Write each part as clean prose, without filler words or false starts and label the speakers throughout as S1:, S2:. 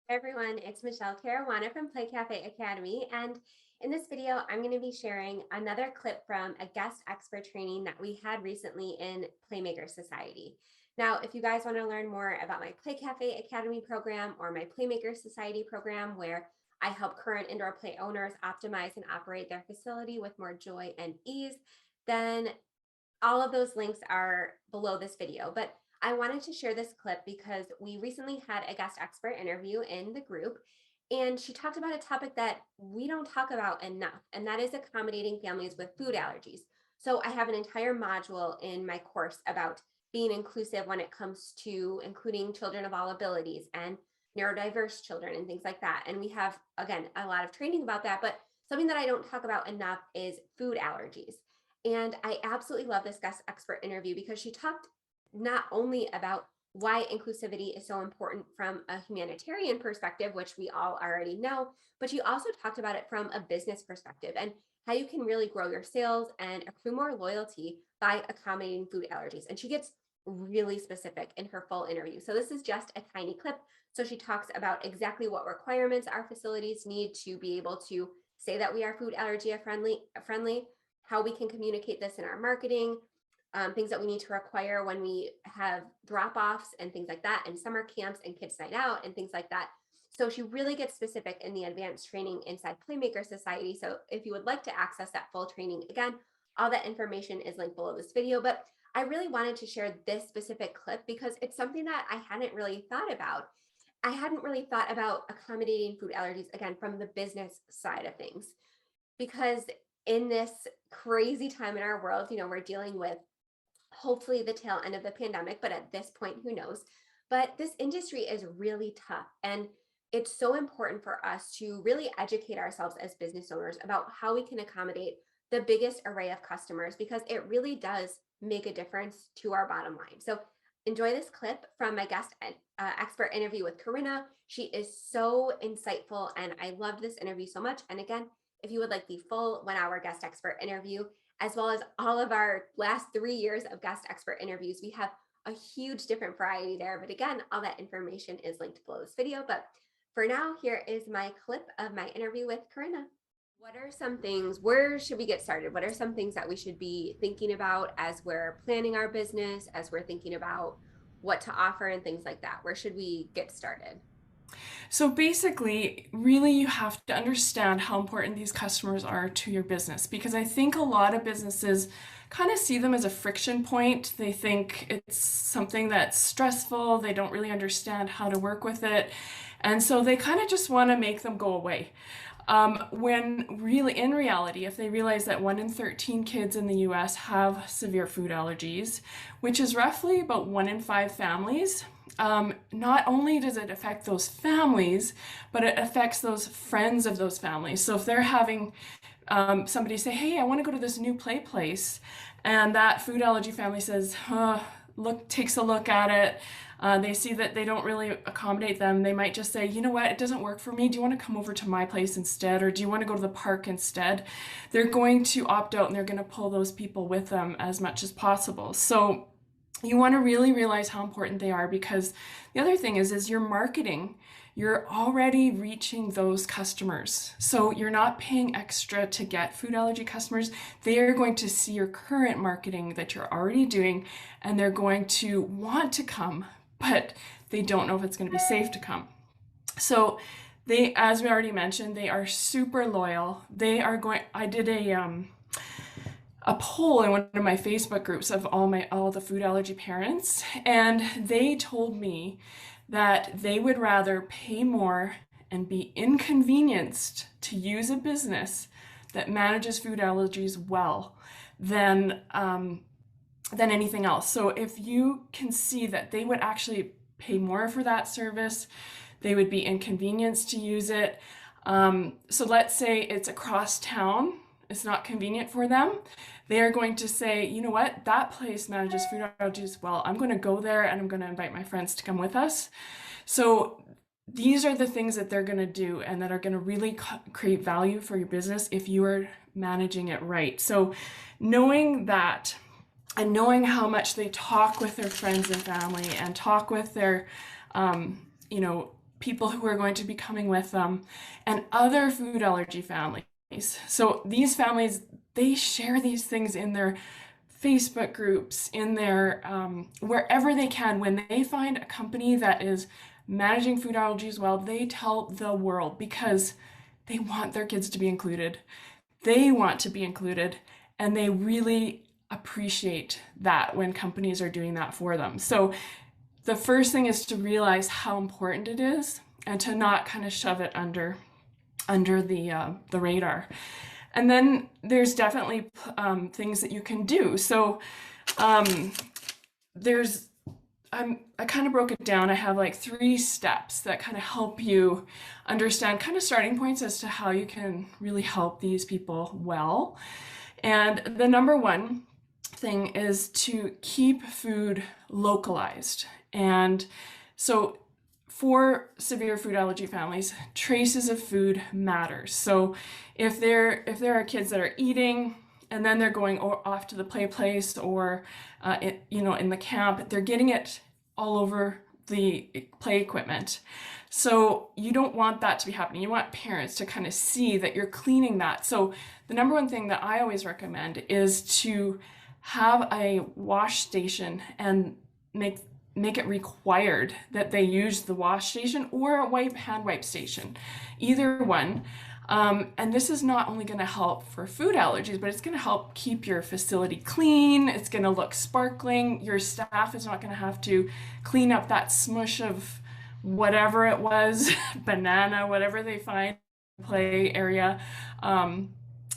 S1: Hey everyone, it's Michelle Caruana from Play Cafe Academy, and in this video, I'm going to be sharing another clip from a guest expert training that we had recently in Playmaker Society. Now, if you guys want to learn more about my Play Cafe Academy program or my Playmaker Society program, where I help current indoor play owners optimize and operate their facility with more joy and ease, then all of those links are below this video. But I wanted to share this clip because we recently had a guest expert interview in the group, and she talked about a topic that we don't talk about enough, and that is accommodating families with food allergies. So I have an entire module in my course about being inclusive when it comes to including children of all abilities and neurodiverse children and things like that. And we have, again, a lot of training about that, but something that I don't talk about enough is food allergies. And I absolutely love this guest expert interview because she talked not only about why inclusivity is so important from a humanitarian perspective, which we all already know, but she also talked about it from a business perspective and how you can really grow your sales and accrue more loyalty by accommodating food allergies. And she gets really specific in her full interview. So this is just a tiny clip. So she talks about exactly what requirements our facilities need to be able to say that we are food allergy friendly, how we can communicate this in our marketing, things that we need to require when we have drop-offs and things like that, and summer camps and kids night out and things like that. So she really gets specific in the advanced training inside Playmaker Society. So if you would like to access that full training, again, all that information is linked below this video. But I really wanted to share this specific clip because it's something that I hadn't really thought about. I hadn't really thought about accommodating food allergies, again, from the business side of things, because in this crazy time in our world, we're dealing with hopefully the tail end of the pandemic, but at this point, who knows? But this industry is really tough. And it's so important for us to really educate ourselves as business owners about how we can accommodate the biggest array of customers because it really does make a difference to our bottom line. So enjoy this clip from my guest expert interview with Corinna. She is so insightful and I loved this interview so much. And again, if you would like the full 1 hour guest expert interview, as well as all of our last 3 years of guest expert interviews, we have a huge different variety there. But again, all that information is linked below this video. But for now, here is my clip of my interview with Corinna. What are some things, where should we get started? What are some things that we should be thinking about as we're planning our business, as we're thinking about what to offer and things like that? Where should we get started?
S2: So basically, really you have to understand how important these customers are to your business because I think a lot of businesses kind of see them as a friction point. They think it's something that's stressful. They don't really understand how to work with it. And so they kind of just want to make them go away. When really, in reality, if they realize that 1 in 13 kids in the US have severe food allergies, which is roughly about 1 in 5 families, not only does it affect those families, but it affects those friends of those families. So if they're having somebody say, hey, I want to go to this new play place, and that food allergy family says, takes a look at it, they see that they don't really accommodate them, they might just say, you know what, it doesn't work for me. Do you want to come over to my place instead? Or do you want to go to the park instead? They're going to opt out and they're going to pull those people with them as much as possible. So you want to really realize how important they are because the other thing is your marketing, you're already reaching those customers. So you're not paying extra to get food allergy customers. They are going to see your current marketing that you're already doing and they're going to want to come, but they don't know if it's going to be safe to come. So they, as we already mentioned, they are super loyal. I did a poll in one of my Facebook groups of all the food allergy parents, and they told me that they would rather pay more and be inconvenienced to use a business that manages food allergies well than anything else. So if you can see that they would actually pay more for that service, they would be inconvenienced to use it. So let's say it's across town, it's not convenient for them. They are going to say, you know what, that place manages food allergies well. I'm going to go there and I'm going to invite my friends to come with us. So these are the things that they're going to do and that are going to really create value for your business if you are managing it right. So knowing that and knowing how much they talk with their friends and family and talk with their, people who are going to be coming with them, and other food allergy families. So these families, they share these things in their Facebook groups, in their wherever they can. When they find a company that is managing food allergies well, they tell the world because they want their kids to be included. They want to be included, and they really appreciate that when companies are doing that for them. So the first thing is to realize how important it is and to not kind of shove it under the radar. And then there's definitely things that you can do. So there's I kind of broke it down. I have like 3 steps that kind of help you understand kind of starting points as to how you can really help these people well. And the number one thing is to keep food localized. And so for severe food allergy families, traces of food matters. So if there are kids that are eating and then they're going off to the play place or in the camp, they're getting it all over the play equipment. So you don't want that to be happening. You want parents to kind of see that you're cleaning that. So the number one thing that I always recommend is to have a wash station and make it required that they use the wash station or a hand wipe station, either one. And this is not only going to help for food allergies, but it's going to help keep your facility clean. It's going to look sparkling. Your staff is not going to have to clean up that smush of whatever it was, banana, whatever they find in the play area.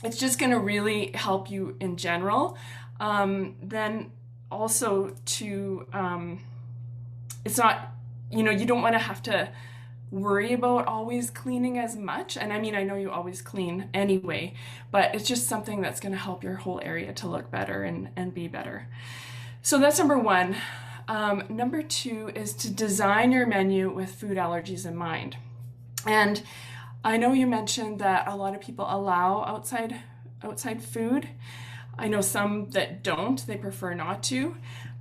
S2: It's just going to really help you in general. Then also to, it's not, you don't want to have to worry about always cleaning as much. And I mean, I know you always clean anyway, but it's just something that's going to help your whole area to look better and be better. So that's number one. Number 2 is to design your menu with food allergies in mind. And I know you mentioned that a lot of people allow outside food. I know some that don't, they prefer not to.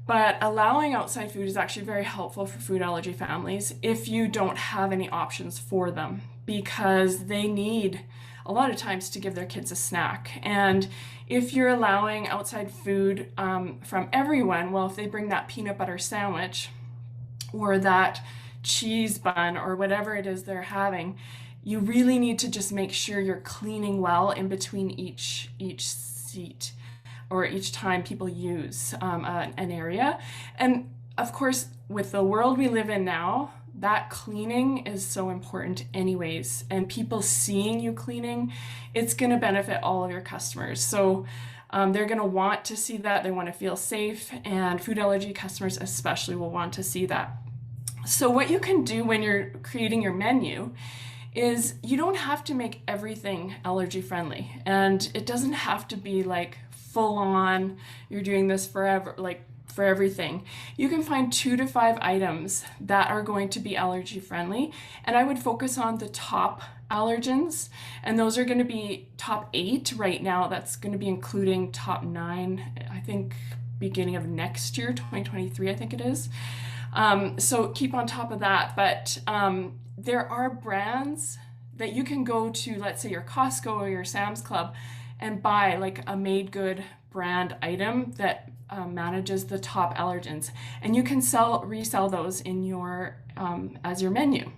S2: But allowing outside food is actually very helpful for food allergy families if you don't have any options for them, because they need a lot of times to give their kids a snack. And if you're allowing outside food from everyone, well, if they bring that peanut butter sandwich or that cheese bun or whatever it is they're having, you really need to just make sure you're cleaning well in between each seat, or each time people use an area. And of course, with the world we live in now, that cleaning is so important anyways. And people seeing you cleaning, it's gonna benefit all of your customers. So they're gonna want to see that, they wanna feel safe, and food allergy customers especially will want to see that. So what you can do when you're creating your menu is you don't have to make everything allergy friendly. And it doesn't have to be like full on, you're doing this forever, like for everything. You can find 2 to 5 items that are going to be allergy friendly, and I would focus on the top allergens, and those are going to be top 8 right now. That's going to be including top 9, I think, beginning of next year, 2023, I think it is. So keep on top of that. But there are brands that you can go to, let's say your Costco or your Sam's Club, and buy like a made good brand item that manages the top allergens, and you can resell those in your as your menu,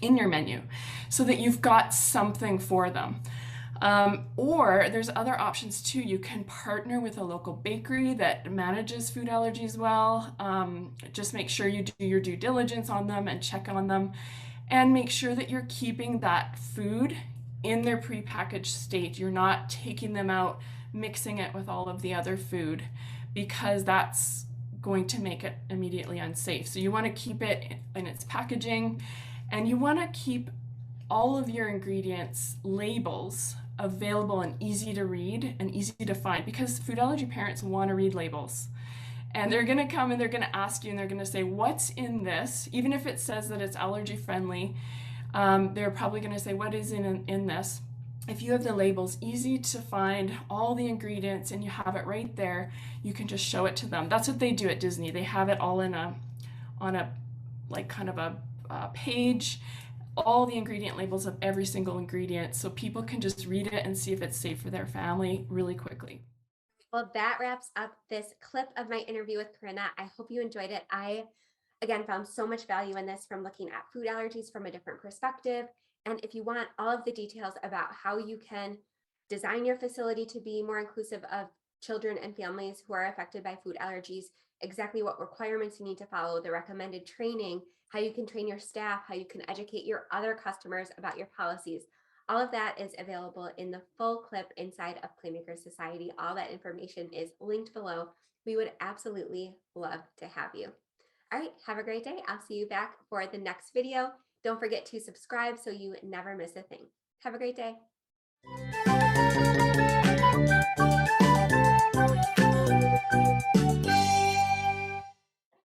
S2: in your menu, so that you've got something for them. Or there's other options too. You can partner with a local bakery that manages food allergies well. Just make sure you do your due diligence on them and check on them, and make sure that you're keeping that food in their prepackaged state. You're not taking them out, mixing it with all of the other food, because that's going to make it immediately unsafe. So you want to keep it in its packaging, and you want to keep all of your ingredients labels available and easy to read and easy to find, because food allergy parents want to read labels. And they're going to come and they're going to ask you, and they're going to say, what's in this? Even if it says that it's allergy friendly, they're probably going to say, what is in this? If you have the labels easy to find, all the ingredients, and you have it right there, you can just show it to them. That's what they do at Disney. They have it all on a like kind of a page, all the ingredient labels of every single ingredient so people can just read it and see if it's safe for their family really quickly.
S1: Well, that wraps up this clip of my interview with Corinna. I hope you enjoyed it. I, again, found so much value in this from looking at food allergies from a different perspective. And if you want all of the details about how you can design your facility to be more inclusive of children and families who are affected by food allergies, exactly what requirements you need to follow, the recommended training, how you can train your staff, how you can educate your other customers about your policies, all of that is available in the full clip inside of Playmaker Society. All that information is linked below. We would absolutely love to have you. All right, have a great day. I'll see you back for the next video. Don't forget to subscribe so you never miss a thing. Have a great day.